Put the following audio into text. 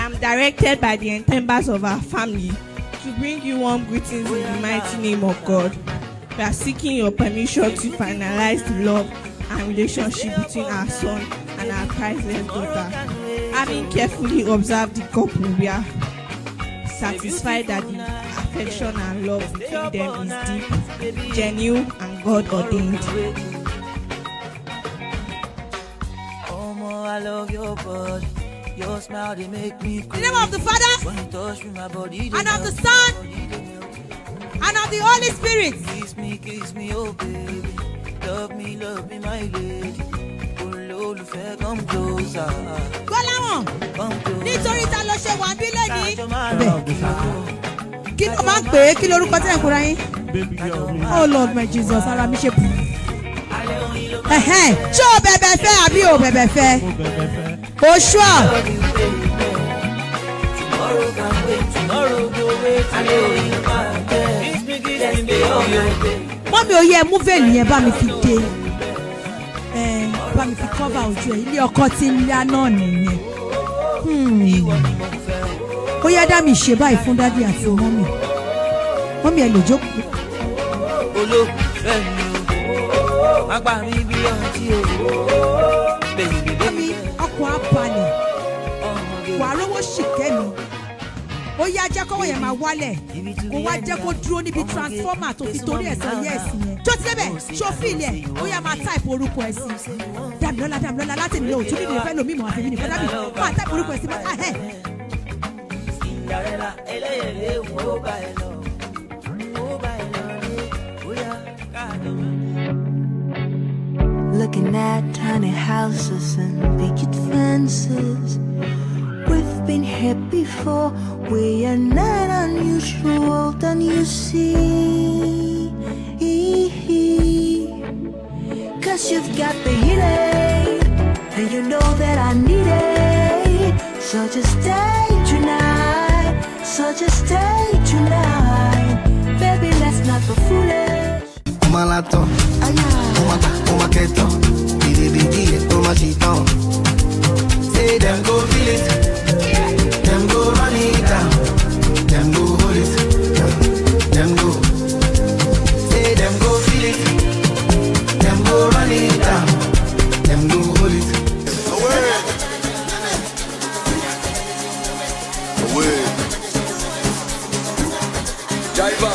am directed by the members of our family to bring you warm greetings in the mighty name of God. We are seeking your permission to finalize the love and relationship between our son and our priceless daughter. Having carefully observed the couple, we are satisfied that the affection and love between them is deep, genuine, and God ordained. I love your body. Your smile, they make me crazy. In the name of the Father, and of the Son, and of the Holy Spirit. Kiss me, oh baby. Love me, my lady. Come closer. Gbolahan, nítorí ta ló ṣe wà bí lẹ́yìn. Kí ló máa ń pè é? Kí lorúkọ tẹ́ ẹ̀ kúra yín? Oh Lord my Jesus, ara mi ṣe bù. Ṣé o bẹ̀bẹ̀ fẹ́ àbí o bẹ̀bẹ̀ fẹ́? O ṣọ́. Mọ́mí ò yẹ múvèlì yẹn bá mi fi dé. Bá mi fi cover ojú ẹ̀. Ilé ọkọ tí ń yá náà nìyẹn. Ó yá dá mi ṣe báyìí fún dádì àti mọ́mí. Mọ́mí ẹ lè jókòó. Mọ́mí ọkọ̀ abalẹ̀. Wàá rówó ṣìkẹ́ mi. Ó yá jẹ́ kọ́wọ́ yẹn máa wálẹ̀. Kó wá jẹ́ kó dúró níbi transformer tó fi torí ẹ̀ sọ yẹ́ẹ̀sì yẹn. Tó ti débẹ̀ ṣó fíìlì ẹ̀ ó yá máa táìpù orúkọ ẹ̀ sí. Damilola láti nílò òtún nídìí fẹ́ lómi ìmọ̀ àfẹ́mí nìkan dábì máa táìpù orúkọ ẹ̀ sí máa ẹ̀. Looking at tiny houses and picket fences. We've been here before. We are not unusual, than you see. 'Cause you've got the healing, and you know that I need it. So just stay tonight. So just stay tonight. Baby, let's not be foolish. Malato, Umaketo, say them go feel it, them go run it down, them go hold it, them go. Say them go feel it, them go run it down, them go hold it. Away, away, Jaiva.